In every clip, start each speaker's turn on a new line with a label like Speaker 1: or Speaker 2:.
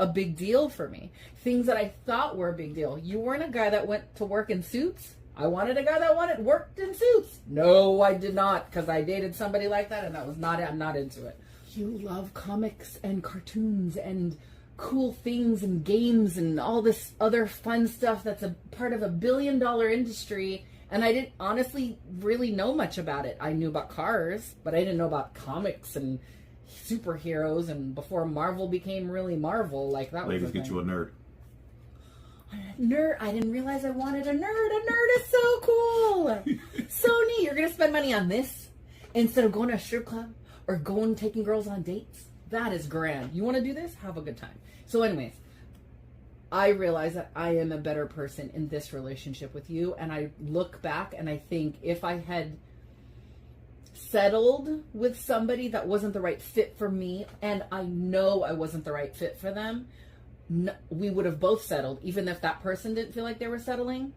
Speaker 1: a big deal for me. Things that I thought were a big deal. You weren't a guy that went to work in suits. I wanted a guy that worked in suits. No, I did not, because I dated somebody like that, and that was not, I'm not into it. You love comics and cartoons and cool things and games and all this other fun stuff that's a part of $1 billion industry, and I didn't honestly really know much about it. I knew about cars, but I didn't know about comics and superheroes, and before Marvel became really Marvel, like that was
Speaker 2: Ladies, get you a nerd.
Speaker 1: Nerd. I didn't realize I wanted a nerd. A nerd is so cool. So neat. You're going to spend money on this instead of going to a strip club or taking girls on dates. That is grand. You want to do this? Have a good time. So anyways, I realize that I am a better person in this relationship with you. And I look back and I think if I had settled with somebody that wasn't the right fit for me, and I know I wasn't the right fit for them, we would have both settled, even if that person didn't feel like they were settling,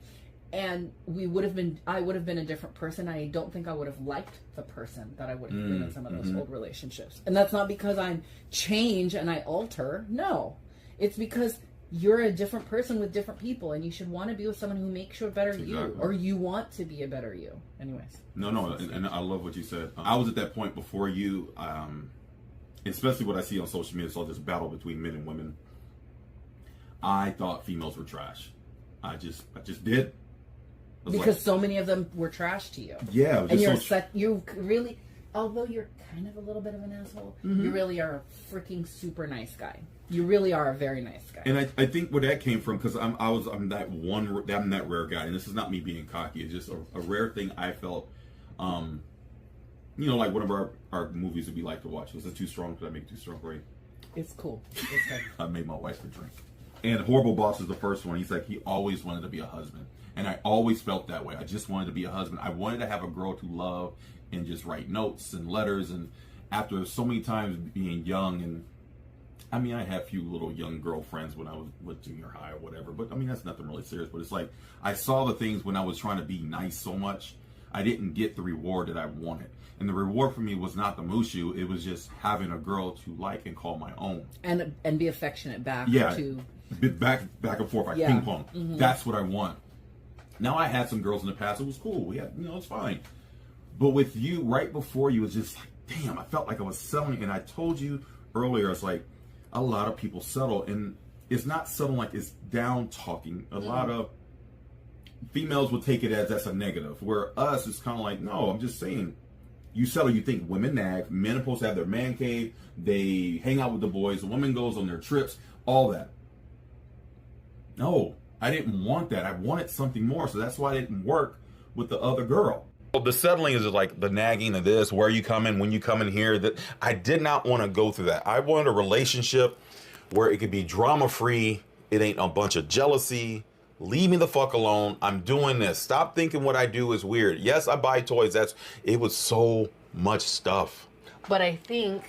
Speaker 1: and I would have been a different person. I don't think I would have liked the person that I would have been in some of those old relationships. And that's not because I'm change and I alter. No, it's because you're a different person with different people, and you should want to be with someone who makes you a better you, or you want to be a better you. Anyways.
Speaker 2: No, and I love what you said. I was at that point before you, especially what I see on social media, so this battle between men and women. I thought females were trash. I just did.
Speaker 1: Because so many of them were trash to you.
Speaker 2: Yeah.
Speaker 1: And you really, although you're kind of a little bit of an asshole, you really are a freaking super nice guy. You really are a very nice guy.
Speaker 2: And I think where that came from, because I'm that rare guy, and this is not me being cocky. It's just a rare thing I felt. Like one of our movies that we like to watch. Was it too strong? Did I make it too strong for you?
Speaker 1: It's cool.
Speaker 2: I made my wife a drink. And Horrible Boss is the first one. He's like, he always wanted to be a husband. And I always felt that way. I just wanted to be a husband. I wanted to have a girl to love and just write notes and letters. And after so many times being young, and I mean, I had a few little young girlfriends when I was with junior high or whatever. But I mean, that's nothing really serious. But it's like, I saw the things when I was trying to be nice so much, I didn't get the reward that I wanted. And the reward for me was not the mushu. It was just having a girl to like and call my own. And
Speaker 1: be affectionate back.
Speaker 2: Yeah.
Speaker 1: To...
Speaker 2: Back and forth, like ping pong. That's what I want. Now, I had some girls in the past. It was cool. We had, it's fine. But with you, right before you, it was just like, damn, I felt like I was settling. And I told you earlier, it's like a lot of people settle. And it's not settling like it's down talking. A lot of females will take it as that's a negative. Where us, it's kind of like, no, I'm just saying. You settle, you think women nag. Men are supposed to have their man cave. They hang out with the boys. The woman goes on their trips. All that. No, I didn't want that. I wanted something more. So that's why I didn't work with the other girl. Well, the settling is like the nagging of this, where you come in, when you come in here. That I did not want to go through that. I wanted a relationship where it could be drama free. It ain't a bunch of jealousy. Leave me the fuck alone. I'm doing this. Stop thinking what I do is weird. Yes, I buy toys. It was so much stuff.
Speaker 1: But I think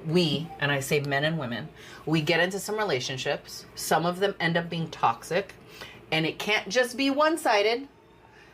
Speaker 1: and I say men and women, we get into some relationships. Some of them end up being toxic, and it can't just be one-sided.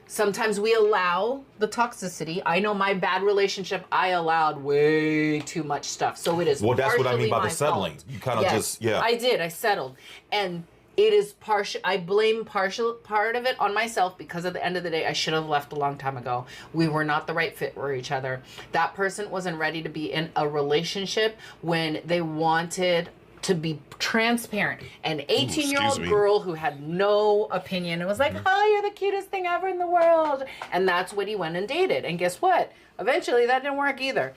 Speaker 1: Sometimes we allow the toxicity. I know my bad relationship, I allowed way too much stuff. So it is
Speaker 2: Well, that's what I mean by the
Speaker 1: fault.
Speaker 2: settling. You kind of
Speaker 1: I settled. And it is partial. I blame partial part of it on myself, because at the end of the day, I should have left a long time ago. We were not the right fit for each other. That person wasn't ready to be in a relationship when they wanted to be transparent. An 18-year-old girl who had no opinion and was like, oh, you're the cutest thing ever in the world. And that's what he went and dated. And guess what? Eventually that didn't work either.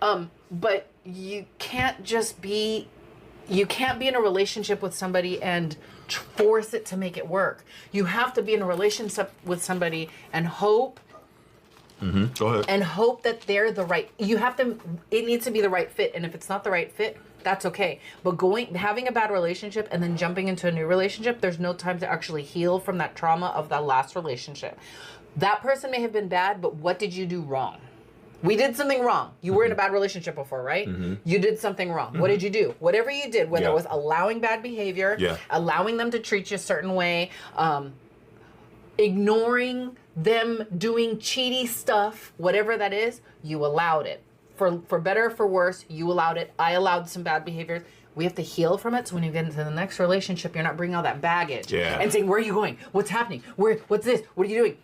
Speaker 1: But you can't be in a relationship with somebody and force it to make it work. You have to be in a relationship with somebody and hope.
Speaker 2: Go ahead.
Speaker 1: And hope that they're the right. It needs to be the right fit. And if it's not the right fit, that's okay. But having a bad relationship and then jumping into a new relationship, there's no time to actually heal from that trauma of that last relationship. That person may have been bad, but what did you do wrong? We did something wrong. You were in a bad relationship before, right? You did something wrong. What did you do? Whatever you did, whether it was allowing bad behavior, allowing them to treat you a certain way, ignoring them doing cheaty stuff, whatever that is, you allowed it. For better or for worse, you allowed it. I allowed some bad behaviors. we have to heal from it. So when you get into the next relationship, you're not bringing all that baggage
Speaker 2: Yeah.
Speaker 1: and saying, where are you going? What's happening? What's this? What are you doing?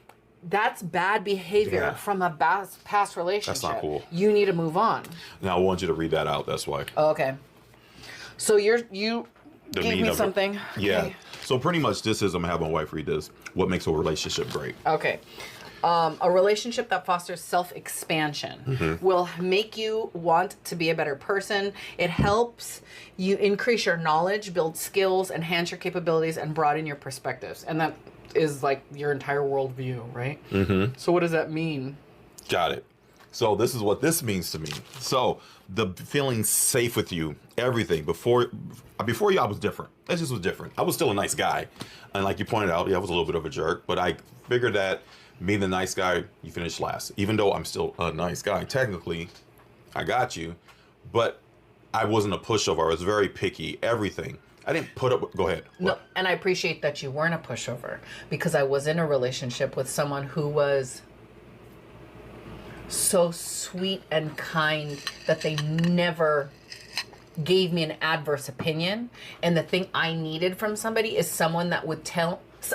Speaker 1: That's bad behavior
Speaker 2: Yeah.
Speaker 1: from a past relationship.
Speaker 2: That's not cool.
Speaker 1: You need to move on.
Speaker 2: Now I want you to read that out. That's why.
Speaker 1: Okay. So you
Speaker 2: The
Speaker 1: gave
Speaker 2: meat
Speaker 1: me
Speaker 2: of it.
Speaker 1: something.
Speaker 2: Yeah.
Speaker 1: Okay.
Speaker 2: So pretty much this is, I'm gonna have my wife read this. What makes a relationship great?
Speaker 1: Okay. A relationship that fosters self-expansion will make you want to be a better person. It helps you increase your knowledge, build skills, enhance your capabilities, and broaden your perspectives. And that is like your entire worldview, right? Mm-hmm. So what does that mean?
Speaker 2: Got it. So this is what this means to me. So the feeling safe with you, everything. Before you, I was different. I just was different. I was still a nice guy. And like you pointed out, yeah, I was a little bit of a jerk. But I figured that being the nice guy, you finish last. Even though I'm still a nice guy, technically, I got you. But I wasn't a pushover. I was very picky. Everything. I didn't put up. Go ahead.
Speaker 1: No,
Speaker 2: What?
Speaker 1: and I appreciate that you weren't a pushover, because I was in a relationship with someone who was so sweet and kind that they never gave me an adverse opinion. And the thing I needed from somebody is someone that would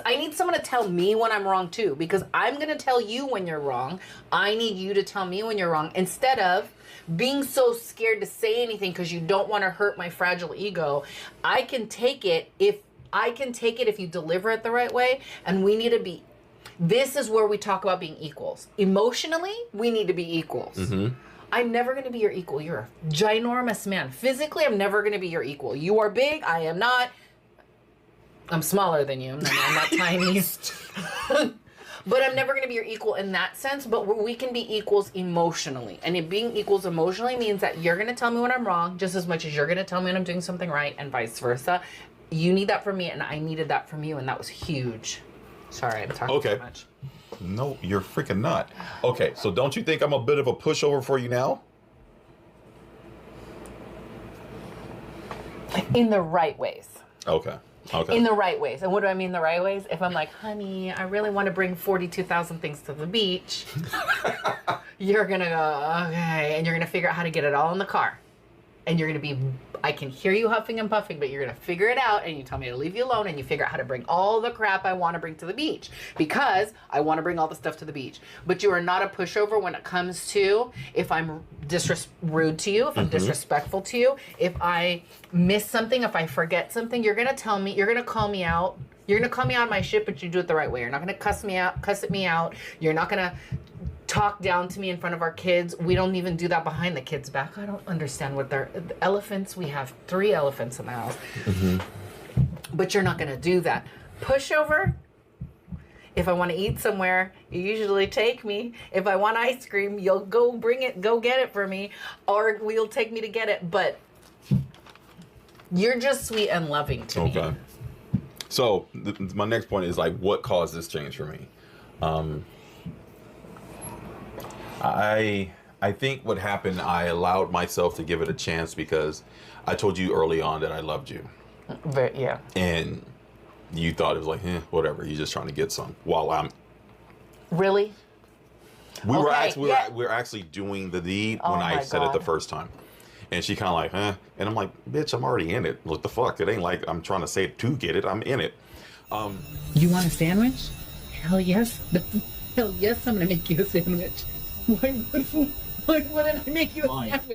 Speaker 1: I need someone to tell me when I'm wrong too, because I'm going to tell you when you're wrong. I need you to tell me when you're wrong, instead of being so scared to say anything because you don't want to hurt my fragile ego. I can take it if you deliver it the right way. And we need to be, this is where we talk about being equals. Emotionally, we need to be equals.
Speaker 2: Mm-hmm.
Speaker 1: I'm never going to be your equal. You're a ginormous man. Physically, I'm never going to be your equal. You are big. I am not. I'm smaller than you. I'm not tiny. But I'm never going to be your equal in that sense. But we can be equals emotionally. And if being equals emotionally means that you're going to tell me when I'm wrong just as much as you're going to tell me when I'm doing something right, and vice versa. You need that from me, and I needed that from you, and that was huge. Sorry, I'm talking too much.
Speaker 2: No, you're freaking not. Okay, so don't you think I'm a bit of a pushover for you now?
Speaker 1: In the right ways.
Speaker 2: Okay.
Speaker 1: In the right ways. And what do I mean the right ways? If I'm like, honey, I really want to bring 42,000 things to the beach, you're going to go, okay. And you're going to figure out how to get it all in the car. And you're going to be, I can hear you huffing and puffing, but you're going to figure it out, and you tell me to leave you alone, and you figure out how to bring all the crap I want to bring to the beach, because I want to bring all the stuff to the beach. But you are not a pushover when it comes to if I'm rude to you, if I'm disrespectful to you, if I miss something, if I forget something, you're going to tell me, you're going to call me out. You're going to call me on my shit, but you do it the right way. You're not going to cuss at me out. You're not going to talk down to me in front of our kids. We don't even do that behind the kids' back. I don't understand what they're elephants. We have 3 elephants in the house. But you're not going to do that. Pushover. If I want to eat somewhere, you usually take me. If I want ice cream, you'll go get it for me, or you'll take me to get it. But you're just sweet and loving to me.
Speaker 2: Okay. So my next point is like, what caused this change for me? I think what happened, I allowed myself to give it a chance because I told you early on that I loved you.
Speaker 1: Yeah.
Speaker 2: And you thought it was like, whatever, you're just trying to get some. While I'm...
Speaker 1: Really?
Speaker 2: We were actually doing the deed when I said it the first time. And she kind of like, And I'm like, bitch, I'm already in it. What the fuck? It ain't like I'm trying to say it to get it. I'm in it.
Speaker 1: You want a sandwich? Hell yes. Hell yes, I'm going to make you a sandwich. Why wouldn't I make you a sandwich?